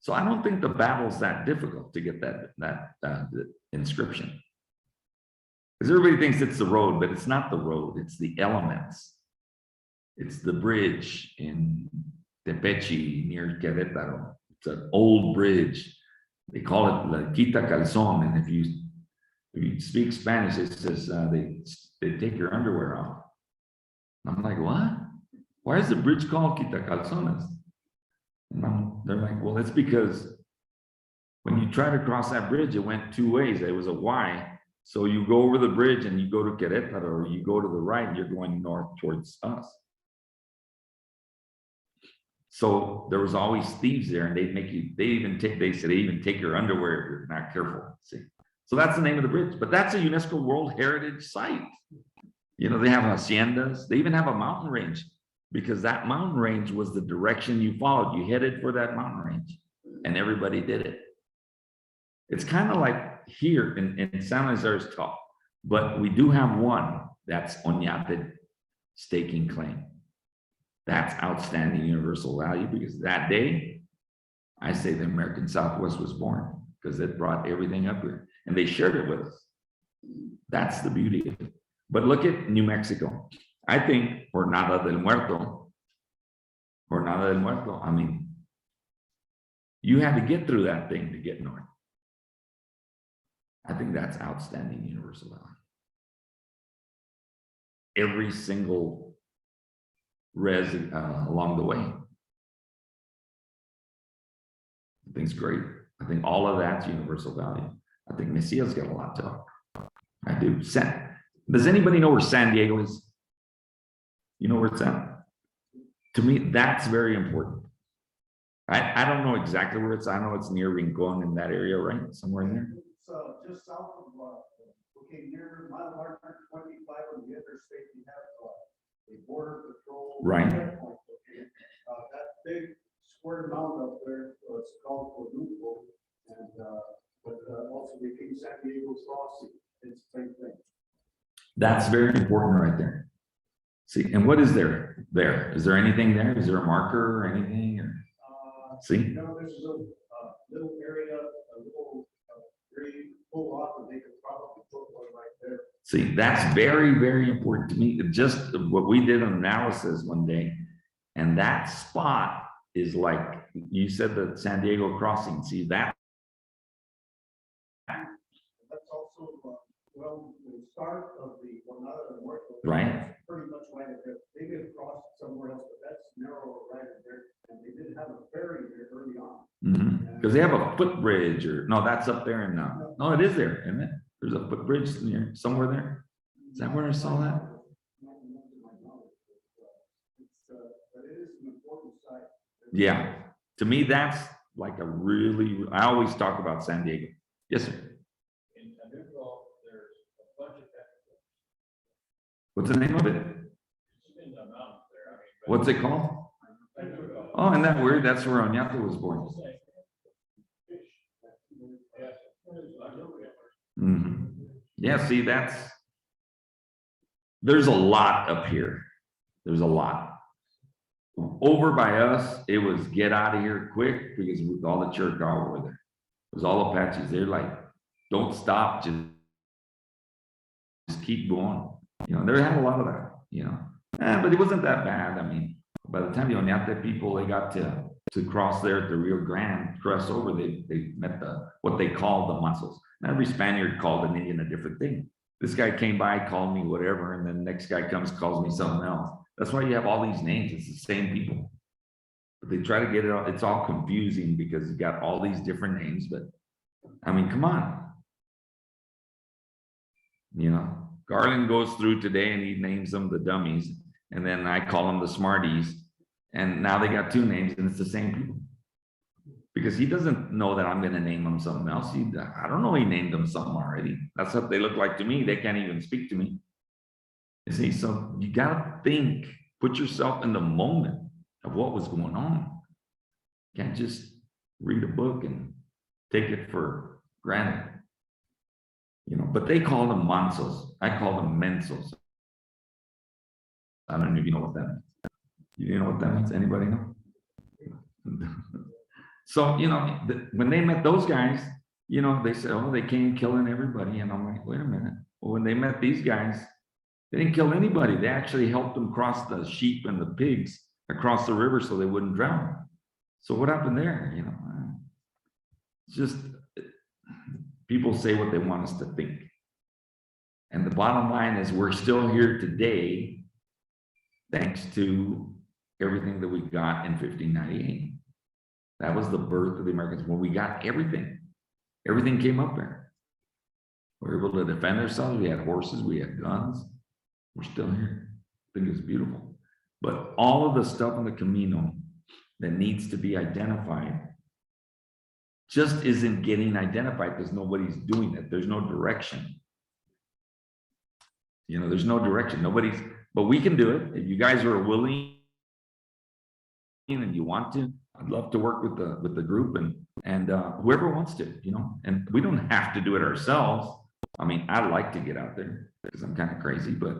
So I don't think the battle's that difficult to get that inscription. Because everybody thinks it's the road, but it's not the road, it's the elements. It's the bridge in Tepechi near Querétaro. It's an old bridge. They call it La Quita Calzón. And if you speak Spanish, it says they take your underwear off. I'm like, what? Why is the bridge called Quita Calzones? They're like, well, it's because when you try to cross that bridge, it went two ways. It was a Y. So you go over the bridge and you go to Querétaro, or you go to the right, you're going north towards us. So there was always thieves there, and they'd make you, they said they even take your underwear if you're not careful. See, so that's the name of the bridge, but that's a UNESCO World Heritage Site. You know, they have haciendas, they even have a mountain range, because that mountain range was the direction you followed. You headed for that mountain range, and everybody did it. It's kind of like here in San Lazar's top, but we do have one that's Oñate staking claim. That's outstanding universal value, because that day, I say the American Southwest was born, because it brought everything up here and they shared it with us. That's the beauty of it. But look at New Mexico. I think Jornada del Muerto, I mean, you had to get through that thing to get north. I think that's outstanding universal value. Every single res along the way. I think it's great. I think all of that's universal value. I think Messia's got a lot to offer. I do. Does anybody know where San Diego is? You know where it's at? To me, that's very important. I don't know exactly where it's. I know it's near Rincon in that area, right? Somewhere in there. It's just south of, okay, near mile marker 25 on the interstate, you have a border patrol. Right. checkpoint, okay? That big square mound up there, it's called Borrego, and but also between San Diego Crossing, it's the same thing. That's very important right there. See, and what is there? Is there anything there? Is there a marker or anything? Or, see? No, there's a little area, a little area you can pull off, and they could probably put one right there. See, that's very, very important to me. Just what we did an analysis one day, and that spot is like, you said the San Diego crossing. See that? That's also, well, the start of the Jornada del Muerto. Right. Pretty much right at there. They did cross somewhere else, but that's narrow right in there. And they did have a ferry there early on. Because they have a footbridge, or no, that's up there. And no, it is there, isn't it? There's a footbridge near somewhere there. Is that where I saw that? But it is an important site. Yeah. To me, that's like a really, I always talk about San Diego. Yes, sir. In Tanuco, there's a bunch of technicals. What's the name of it? It's in the mountains there. I mean, What's it called? Tanuco. Oh, isn't that weird? That's where Oñate was born. Yeah, see, there's a lot up here. There's a lot. Over by us, it was get out of here quick, because with all the Chiricahua were there. It was all Apaches. They're like, don't stop, just keep going. You know, they had a lot of that, you know. But it wasn't that bad. I mean, by the time the Oñate people, they got to cross there at the Rio Grande, cross over, they met what they called the muscles. And every Spaniard called an Indian a different thing. This guy came by, called me whatever, and then the next guy comes, calls me something else. That's why you have all these names. It's the same people. But they try to get it all, it's all confusing because you got all these different names, but I mean, come on. You know, Garland goes through today and he names them the dummies, and then I call them the smarties, and now they got two names and it's the same people. Because he doesn't know that I'm going to name them something else. I don't know, he named them something already. That's what they look like to me. They can't even speak to me. You see, so you got to think, put yourself in the moment of what was going on. You can't just read a book and take it for granted. You know, but they call them mansos. I call them mensos. I don't know if you know what that means. You know what that means? Anybody know? So, you know, when they met those guys, you know, they said, oh, they came killing everybody. And I'm like, wait a minute. Well, when they met these guys, they didn't kill anybody. They actually helped them cross the sheep and the pigs across the river so they wouldn't drown. So what happened there? You know, it's just people say what they want us to think. And the bottom line is we're still here today thanks to everything that we got in 1598. That was the birth of the Americans. When we got everything came up there. We were able to defend ourselves. We had horses, we had guns. We're still here. I think it's beautiful. But all of the stuff in the Camino that needs to be identified just isn't getting identified because nobody's doing it. There's no direction. You know, there's no direction. Nobody's, but we can do it. If you guys are willing and you want to, I'd love to work with the group and whoever wants to, you know, and we don't have to do it ourselves. I mean, I'd like to get out there because I'm kind of crazy, but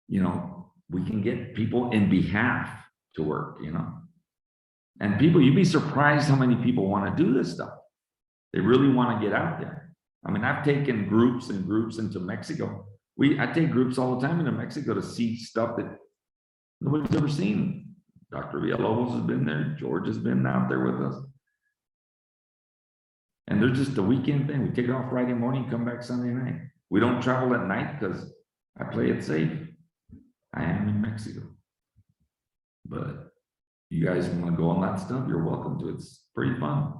you know, we can get people in behalf to work, you know, and people, you'd be surprised how many people want to do this stuff. They really want to get out there. I mean, I've taken groups and groups into Mexico. I take groups all the time into Mexico to see stuff that nobody's ever seen. Dr. Villalobos has been there. George has been out there with us. And they're just a weekend thing. We take it off Friday morning, come back Sunday night. We don't travel at night because I play it safe. I am in Mexico. But you guys want to go on that stuff, you're welcome to. It's pretty fun.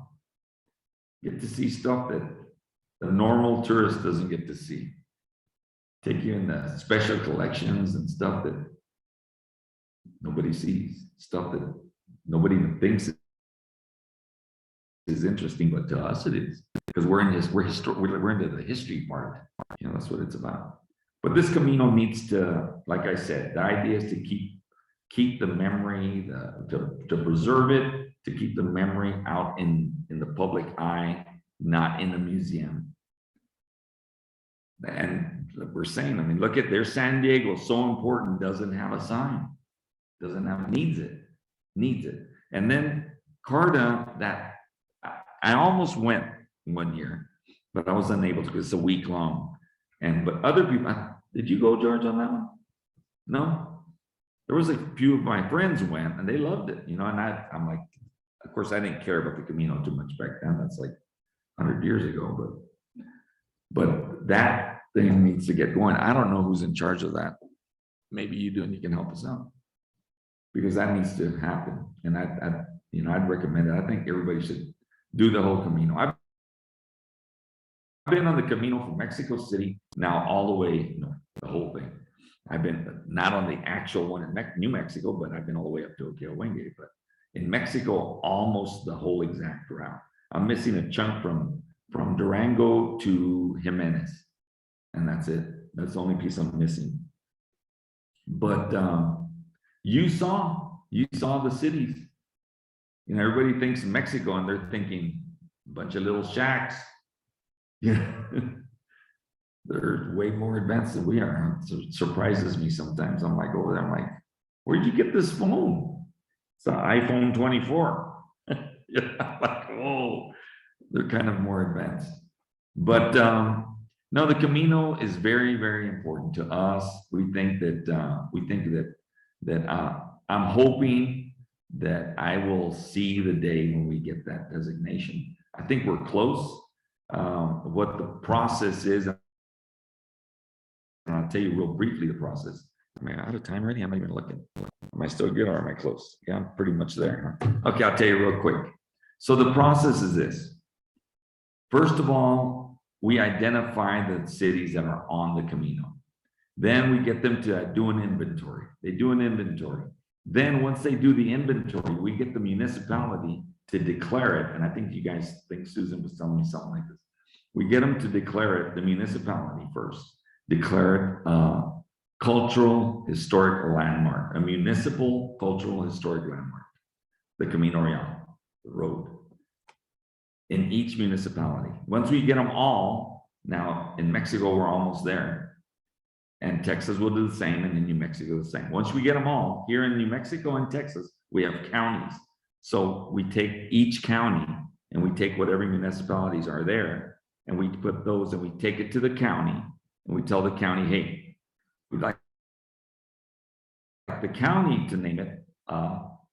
Get to see stuff that the normal tourist doesn't get to see. Take you in the special collections and stuff that nobody sees, stuff that nobody even thinks is interesting, but to us it is, because we're into the history part. You know, that's what it's about. But this Camino needs to, like I said, the idea is to keep the memory, to preserve it, to keep the memory out in the public eye, not in a museum. And we're saying, I mean, look at their San Diego, so important, doesn't have a sign, needs it. And then Carta, that I almost went one year, but I was unable to because it's a week long. But other people, did you go, George, on that one? No? There was a few of my friends went and they loved it, you know, and I'm like, of course, I didn't care about the Camino too much back then. That's like 100 years ago, but that thing needs to get going. I don't know who's in charge of that. Maybe you do, and you can help us out because that needs to happen. And I'd recommend it. I think everybody should do the whole Camino. I've been on the Camino from Mexico City now all the way, the whole thing. I've been not on the actual one in New Mexico, but I've been all the way up to Oquehuengue. But in Mexico, almost the whole exact route. I'm missing a chunk from Durango to Jimenez, and that's it. That's the only piece I'm missing. But you saw the cities. You know, everybody thinks Mexico, and they're thinking a bunch of little shacks. Yeah, they're way more advanced than we are. It surprises me sometimes. I'm like over there, I'm like, where'd you get this phone? It's an iPhone 24. Yeah, I'm like, oh, they're kind of more advanced. But no, the Camino is very, very important to us. We think that I'm hoping that I will see the day when we get that designation. I think we're close. What the process is, and I'll tell you real briefly the process. Am I out of time already? I'm not even looking. Am I still good or am I close? Yeah, I'm pretty much there. Okay, I'll tell you real quick. So the process is this. First of all, we identify the cities that are on the Camino. Then we get them to do an inventory. They do an inventory. Then once they do the inventory, we get the municipality to declare it. And I think you guys think Susan was telling me something like this. We get them to declare it, the municipality first, declare it cultural historic landmark, a municipal cultural historic landmark, the Camino Real, the road, in each municipality. Once we get them all, now in Mexico, we're almost there. And Texas will do the same, and in New Mexico, the same. Once we get them all, here in New Mexico and Texas, we have counties. So we take each county and we take whatever municipalities are there, and we put those and we take it to the county, and we tell the county, hey, we'd like the county to name it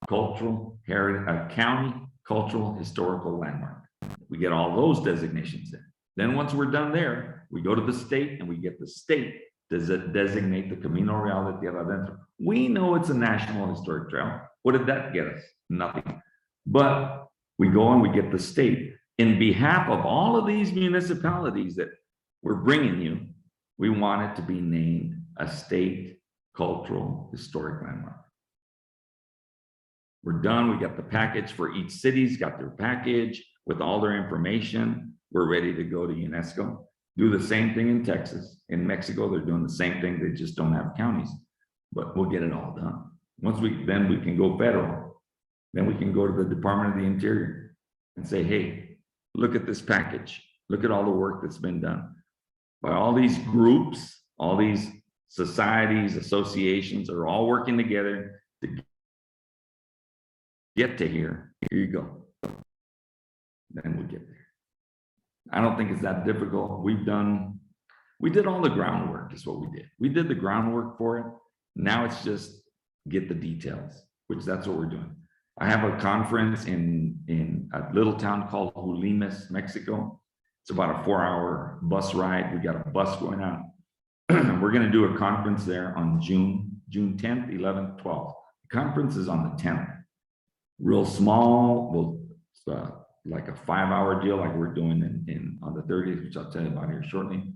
cultural heritage, county cultural historical landmark. We get all those designations in. Then once we're done there, we go to the state and we get the state to designate the Camino Real de Tierra Adentro. We know it's a national historic trail. What did that get us? Nothing. But We go and we get the state. In behalf of all of these municipalities that we're bringing you, we want it to be named a state cultural historic landmark. We're done. We got the package for each city's got their package with all their information. We're ready to go to UNESCO. Do the same thing in Texas. In Mexico, they're doing the same thing. They just don't have counties, but we'll get it all done. Then we can go federal. Then we can go to the Department of the Interior and say, hey, look at this package. Look at all the work that's been done by all these groups, all these societies, associations are all working together to get to here. Here you go. Then we'll get there. I don't think it's that difficult. We did all the groundwork is what we did. We did the groundwork for it. Now it's just get the details, which that's what we're doing. I have a conference in a little town called Julimes, Mexico. It's about a 4-hour bus ride. We got a bus going out. We're going to do a conference there on June 10th, 11th, 12th. The conference is on the 10th. Real small, like a 5-hour deal like we're doing on the 30th, which I'll tell you about here shortly.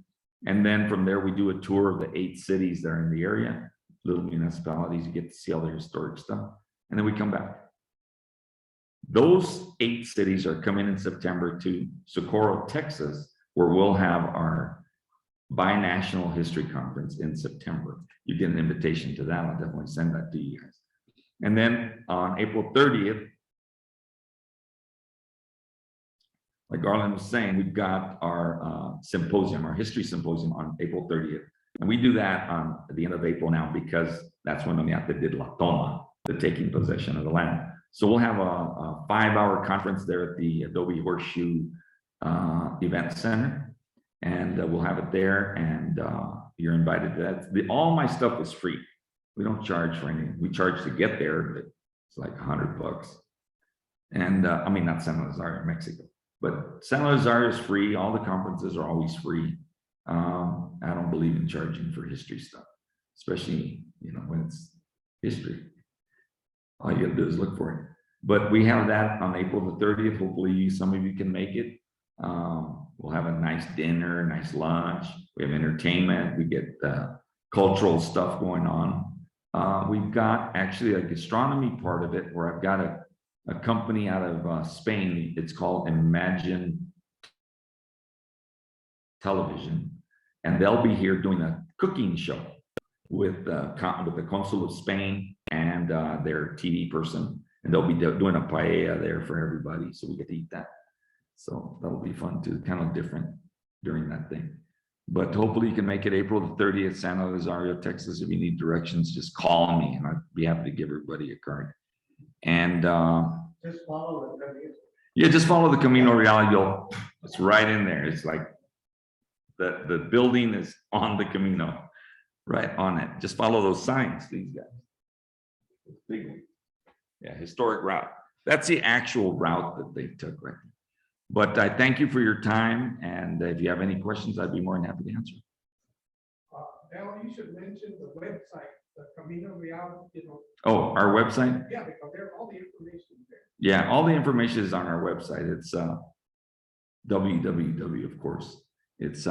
And then from there, we do a tour of the 8 cities that are in the area, little municipalities. You get to see all the historic stuff. And then we come back. Those 8 cities are coming in September to Socorro, Texas, where we'll have our binational history conference in September. You get an invitation to that. I'll definitely send that to you guys. And then on April 30th, like Garland was saying, we've got our symposium, our history symposium on April 30th. And we do that at the end of April now because that's when Oñate did La Toma, the taking possession of the land. So we'll have a 5-hour conference there at the Adobe Horseshoe Event Center. And we'll have it there, and you're invited to that. All my stuff is free. We don't charge for anything. We charge to get there, but it's like $100. And I mean, not San Rosario, Mexico, but San Rosario is free. All the conferences are always free. I don't believe in charging for history stuff, especially, when it's history. All you gotta do is look for it. But we have that on April the 30th. Hopefully some of you can make it. We'll have a nice dinner, nice lunch. We have entertainment. We get cultural stuff going on. We've got actually a gastronomy part of it where I've got a company out of Spain. It's called Imagine Television. And they'll be here doing a cooking show with the Consul of Spain and their TV person. And they'll be doing a paella there for everybody. So we get to eat that. So that'll be fun too, kind of different during that thing. But hopefully you can make it April the 30th, San Rosario, Texas. If you need directions, just call me and I'd be happy to give everybody a card. And Just follow it. yeah, just follow the Camino Real. It's right in there. It's like the building is on the Camino, right on it. Just follow those signs, these guys. It's big one. Yeah, historic route. That's the actual route that they took right now. But I thank you for your time, and if you have any questions, I'd be more than happy to answer. Now you should mention the website, the Camino Real, Oh, our website? Yeah, because there's all the information there. Yeah, all the information is on our website. It's www, of course. It's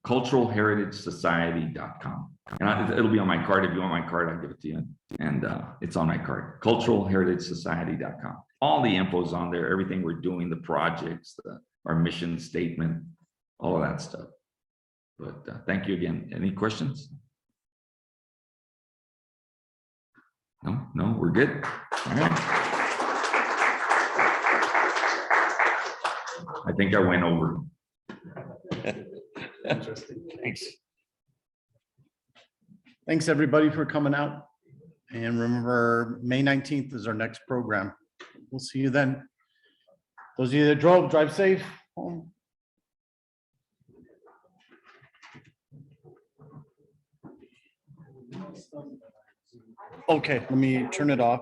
culturalheritagesociety.com. And it'll be on my card. If you want my card, I'll give it to you. And it's on my card, culturalheritagesociety.com. All the info's on there, everything we're doing, the projects, our mission statement, all of that stuff. But thank you again. Any questions? No, we're good. All right. I think I went over. Interesting. Thanks. Thanks, everybody, for coming out. And remember, May 19th is our next program. We'll see you then. Those of you that drove, drive safe home. Okay, let me turn it off.